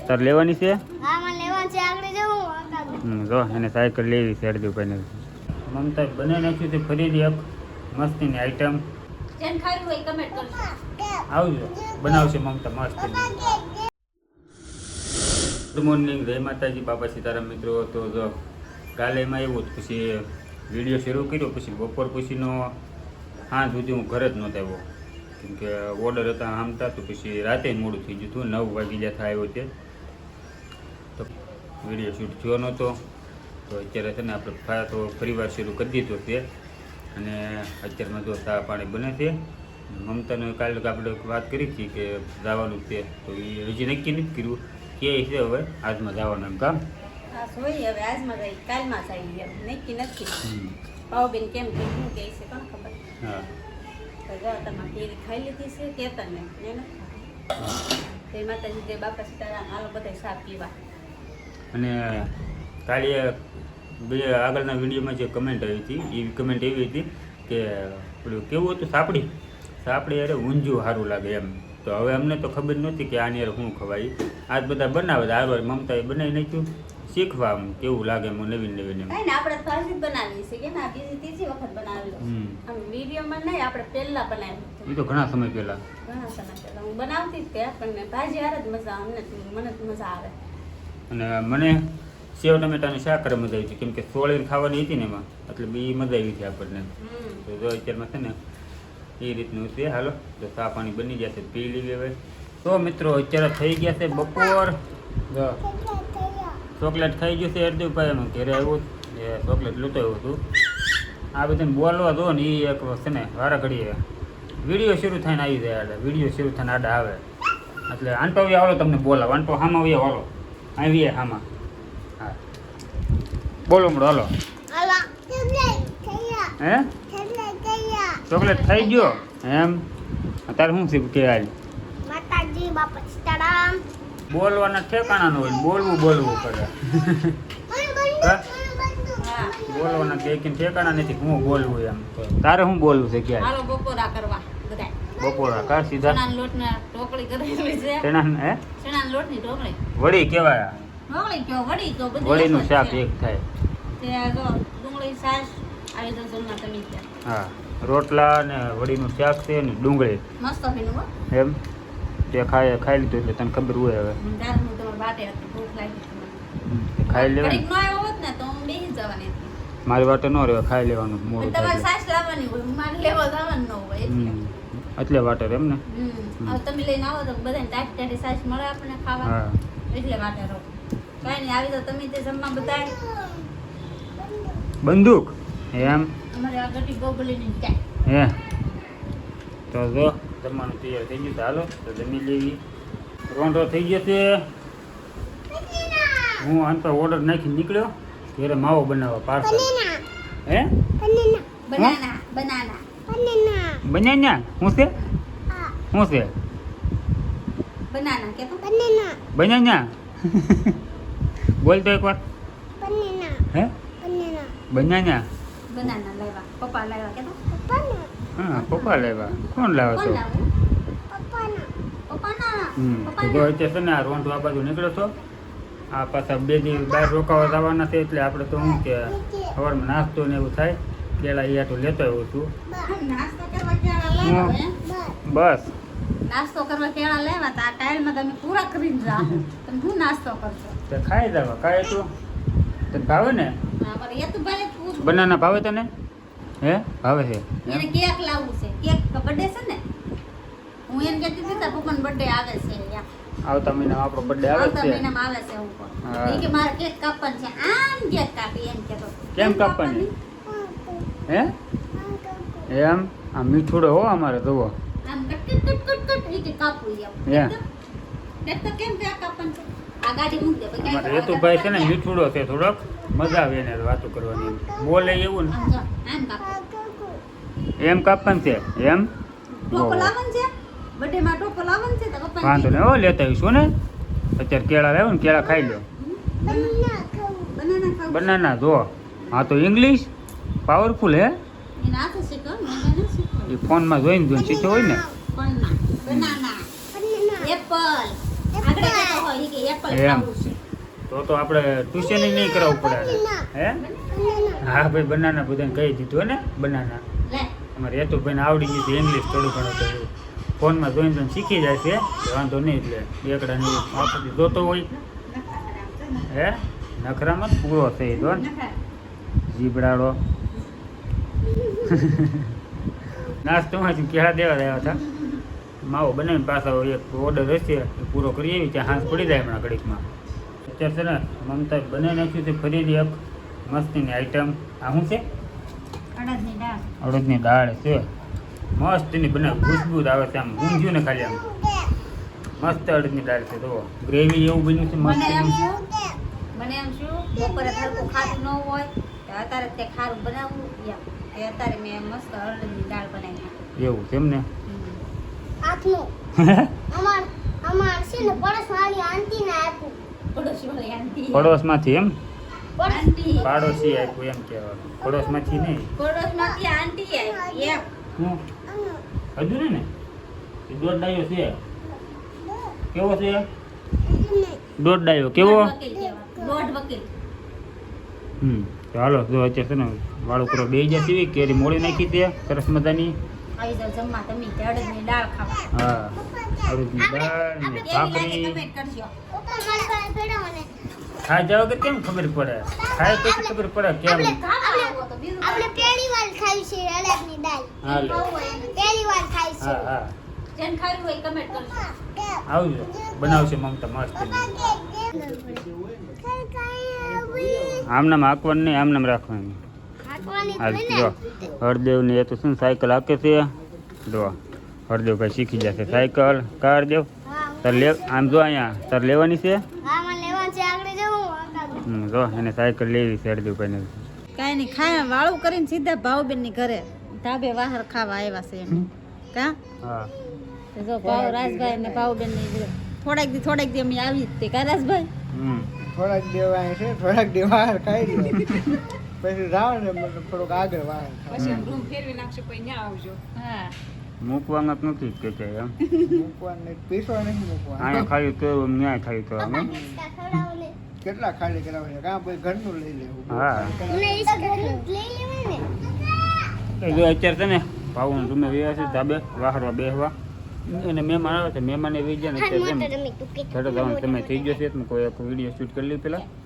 તાર લેવાની છે? હા મને લેવાનું છે, આગળ જવું. જો એને સાયકલ લેવી છે હરદીભાઈને. મમતા બનાવી નાખ્યું છે ફરીથી એક મસ્તીની આઈટમ. જેન ખાવી હોય કમેન્ટ કરજો. આવજો, બનાવશે મમતા મસ્તીની. ગુડ મોર્નિંગ, જય માતાજી, બાપા સીતારામ મિત્રો. તો જો કાલે એમાં એવું જ પછી વિડીયો શરૂ કર્યો, પછી બપોર પછીનો સાંજ સુધી હું ઘરે જ નહોતો આવ્યો, કેમકે ઓર્ડર હતા આમતા, તો પછી રાતે મોડું થઈ ગયું હતું, 9 વાગી ગયા આવ્યો તે તો વિડીયો શૂટ થયો નહોતો. તો અત્યારે છે ને આપણે તો ફરીવાર શરૂ કરી દીધો છે, અને અત્યારમાં જો ચા પાણી બને છે. મમતાને કાલે આપણે વાત કરી હતી કે જવાનું છે, તો એ હજી નક્કી નથી કર્યું કે છે હવે આજમાં જવાનું એમ કામ. હા જોઈએ હવે આજમાં જઈ કાલમાં જઈ એમ નક્કી નથી. પાવબેન કેમ કે શું કહે છે કોણ ખબર. હા તો જો તમારે કેરી ખાઈ લીધી છે કેતન ને એને જય માતાજી, જય બાપા સીતારામ. હાલો બધા ચા પીવા. અને કાલે આગળના વિડીયોમાં જે કમેન્ટ આવી હતી એ કમેન્ટ એવી હતી કે પેલું કેવું હતું, સાપડી યાર ઊંધિયું સારું લાગે એમ. તો હવે અમને તો ખબર નહોતી કે આની યાર શું ખવાય. આજ બધા બનાવે હાર મમતાએ બનાવી નાખ્યું, શીખવા આમ કેવું લાગે એમ નવીન એમ. કાંઈ ને આપણે ફારસી બનાવી છે કે ના બીજી ત્રીજી વખત બનાવેલો આમ વિડીયોમાં નહીં, આપણે પહેલા બનાવ્યું એ તો ઘણા સમય પહેલા હું બનાવતી જ ત્યાં, પણ ભાજી હારે જ મજા મને જ મજા આવે. અને મને સેવ ટમેટાની શાક કરે મજા આવી હતી, કેમ કે સોળીને ખાવાની હતી ને એમાં, એટલે બી મજા આવી હતી આપણને. તો જો અત્યારમાં છે ને એ રીતનું છે. હાલો તો ચા પાણી બની ગયા છે, પી લઈએ હવે. તો મિત્રો અત્યારે થઈ ગયા છે બપોર. જો ચોકલેટ ખાઈ ગયું છે હરદીભાઈ, એમાં ઘરે આવ્યું એ ચોકલેટ લેતો આવ્યો હતું. આ બધાને બોલવા દો ને એ એક છે ને વારા ઘડીએ વિડીયો શરૂ થઈને આવી જાય આડે, વિડીયો શરૂ થઈને આડા આવે એટલે આંટો આવી આવો તમને બોલાવ, આંટો હામાં આવી આવો, આવીએ હામાં. હા બોલો મળો હાલો. હે ચોકલેટ ખાઈ ગયો એમ? અત્યારે શું છે કે હાલ માતાજી બાપા સીતારામ બોલવાના ઠેકાણા ન હોય, બોલવું કરે. બોલવાના કે ઠેકાણા નથી, હું બોલવું એમ. તારે શું બોલવું છે કે હાલો બપોરા કરવા બધાય. બપોરા કા સીધા ચણાના લોટના ઢોકળી કરેલી છે. ચણાના લોટની ઢોકળી વડી કહેવાય. ઢોકળી કયો વડી કયો બધું વડીનું શાક એક થાય. તે જો ડુંગળી છાશ આવી તો સોલના તમે ત્યાં. હા રોટલા ને વડીનું શાક છે ને ડુંગળી મસ્ત ભીનું હો એમ. તે ખાઈ લીધું એટલે તને ખબર હોય હવે. દાર હું તમાર બાટે હતી, ભૂખ લાગી હતી. ખાઈ લેવાનું. ઘડીક નો આવ્યો હોત ને તો હું બેસી જવાની હતી. મારી વાટે ન રહ્યો, ખાઈ લેવાનું મોડું તમારે થાય. છાશ લાવવાની હોય, મારે લેવા જવાનું ન હોય એટલે. એટલે વાટે એમ ને. હવે તમે લઈને આવો તો બધાને ટાટી ટાટી છાશ મળે આપણને ખાવા, હા એટલે વાટે રહો. કાંઈ નહીં, આવી તો તમે તે જમવા બધાય. બંદૂક એમ અમારે આ ગટી ગોગલીની ચાય. હે તો જો જમવાનું તૈયાર થઈ ગયું. હાલો તો જમી લેવી. રોંઢો થઈ ગયો છે. હું આન પર ઓર્ડર નાખી નીકળ્યો ઘરે માવો બનાવવા પાર્સલ. હે બનાના બનાના બનાન્યા શું છે? શું છે બનાના કે તો બનાન્યા? બોલ તો એકવાર. હે બનાન્યા? બનાના લાવ્યા, પપ્પા લાવ્યા કે તો. હા પપ્પા લાવ્યા. કોણ લાવે કોણ તો? લાવ્યું? પપ્પાના તો જો અત્યારે છે ને આ રોંઢો આ બાજુ નીકળ્યો છો. આ પાછા 2 દિવસ બહાર રોકાવા જવાના છે, એટલે આપણે તો શું કે સવારમાં નાસ્તો ને એવું થાય. પેલા એ આટલું લેતો આવ્યો છું. નાસ્તો કરવા કેળા લાવ્યા હે? બસ નાસ્તો કરવા કેળા લાવ્યા તો આ ટાઈલમાં તમે પૂરા કરીને જાઓ. તમે શું નાસ્તો કરશો? તે ખાઈ જવા કાંઈ તું તને ભાવે ને? અમારે એ તો ભલે પૂછ. બનાના ભાવે તને? હે ભાવે છે એને કેક લાવવું છે, કેક બર્થડે છે ને. હું એમ કહેતી હતી તાર પપ્પાનો બર્થડે આવે છે યાર. આવતા મહિનામાં આપણો બર્થડે આવે આવતા છે. મહિનામાં આવે છે હું પણ. હા. એ કે મારે કેક કાપવાનું છે, આમ કેક કાપી એમ કહેતો. કેમ કાપવાની? હે એમ આ મીઠુડો હો અમારે જુઓ. આમ cut cut cut cut cut ઈ કે કાપવું એમ. હે દેખ તો કેમ કેક કાપવાનું છે? આ ગાડી મૂક દે પછી. અમારે હેતુભાઈ છે ને મીઠુડો છે થોડોક, મજા આવે એને વાતો કરવાની. બોલે એવું ને આમ જો આમ કાપવું. એમ કાપવાનું છે એમ. ટોપો લાવવાનું છે, બર્થડે માં ટોપો લાવવાનું છે તો પપ્પા વાંધો ને હો લેતા આવીશું ને. અત્યારે કેળા લાવ્યો ને, કેળા ખાઈ લો. બનાના ખાવ. બનાના જો. હા તો ઇંગ્લિશ પાવરફુલ હે. એને આથે શીખો, મને શીખો. એ ફોનમાં જોઈને શીખ્યો હોય ને. બનાના એપલ આગળ કહેતો હોય ઈ કે એપલ એમ. ખાવું છે. તો આપણે ટ્યુશન નહીં કરાવવું પડે હે હા ભાઈ બનાના બધાને કહી દીધું હે ને બનાના લે અમારે હેતુભાઈને આવડી ગયું છે ઇંગ્લિશ થોડું ઘણું તો ફોનમાં જોઈને જોઈને શીખી જાય છે વાંધો નહીં એટલે એકડાની આપણે જોતો હોય હે નખરામાં જ પૂરો થઈ દો ને જીબડાડો નાસ્તોમાંથી કેળા દેવા આવ્યા હતા માવો બનાવીને પાછા એક ઓર્ડર હશે એ પૂરો કરી આવી ત્યાં હાંસ પડી જાય હમણાં ઘડીકમાં અત્યારે છે ને મમતા બનાવી નાખ્યું છે ફરીથી એક મસ્તીની આઈટમ આ શું છે અડદની દાળ અડદની દાળ છે મસ્તની બનાવ ખુશ્બુ જ આવે છે આમ ઊંધિયું ને ખાલી આમ મસ્ત અડદની દાળ છે જુઓ ગ્રેવી એવું બન્યું છે મસ્ત મને એમ શું બપોરે હરખું ખાતું ન હોય તો અત્યારે તે ખારું બનાવવું યા તે અત્યારે મેં મસ્ત અડદની દાળ બનાવી નાખી એવું છે એમ ને હાથનું અમાર છે ને પડોશવાળી આંટીને આપ્યું. પડોશી વાળી આંટી પડોશમાંથી એમ આંટી પાડોશી આપ્યું એમ કહેવાનું પડોશમાંથી નહીં પડોશમાંથી આંટી આવી એમ હું હજુ ને એ દોઢ ડાયો છે કેવો છે દોઢ ડાયો કેવો દોઢ વકીલ કહેવાય. દોઢ વકીલ તો હાલો જો અત્યારે છે ને વાળું કરો બે જાય તેવી કેરી મોડી નાખી છે સરસ મજાની આવી જાવ જમવા તમે તે અડદની દાળ ખાવા હા અડદની દાળ ને કેવી લાગે ભાખરી કમેન્ટ કરજો પપ્પા મારી પાસે પેડો મને ખાઈ જાવ કે કેમ ખબર પડે ખાય પછી ખબર પડે કેમ ખાવા આવો તો બીજું આપણે પહેલી વાર ખાઈ છે અડદની દાળ. હા લે પહેલી વાર ખાઈ છે. હા હા જેને ખાવી હોય કમેન્ટ કરજો આવજો બનાવશે મમતા મસ્ત આમ નામ હાંકવાનું નહીં આમ નામ રાખવાનું ખાવાની હાલ તો જો ને. હરદેવની એ તો શું સાયકલ હાકે છે જો હરદેવભાઈ શીખી જશે સાયકલ કાર દેવ હા તાર લે આમ જો અહીંયા તાર લેવાની છે હા મને લેવાનું છે આગળ જવું જો એને સાયકલ લેવી છે હરદેવભાઈને કાંઈ નહીં ખાય વાળું કરીને સીધા ભાવબેનની ઘરે ધાબે વાહર ખાવા આવ્યા છે એમ કા હા તો જો ભાવ રાજભાઈ ને ભાવબેનની ઘરે થોડાક દી અમે આવી જ તે કા રાજભાઈ હમ થોડાક દેવા છે થોડાક દેવા ખાઈ લ્યો પછી જાવ ને મતલબ થોડુંક આગળ વાળ હા મૂકવાના જ નથી કે છે એમ મૂકવાનું પીસવા નથી મૂકવાનું અહીંયા ખાલી તો ન્યાય ખાલી તો અમે ખવડાવો ને. કેટલા ખાલી કરાવે છે કાં પછી ઘરનું લઈ લેવું હા મને ઈ ઘરનું જ લઈ લેવાય ને. એ જો અત્યારે છે ને ભાવનું રૂમે વ્યા છે ધાબે વાહરવા બેહવા અને મહેમાન આવે છે મહેમાને વી જાય ને ખાન અત્યારે મોટર એમ રમી તું કે ઘરે જવાનું સમય થઈ ગયો છે તો કોઈ એક વિડીયો શૂટ કરી લઈ પેલા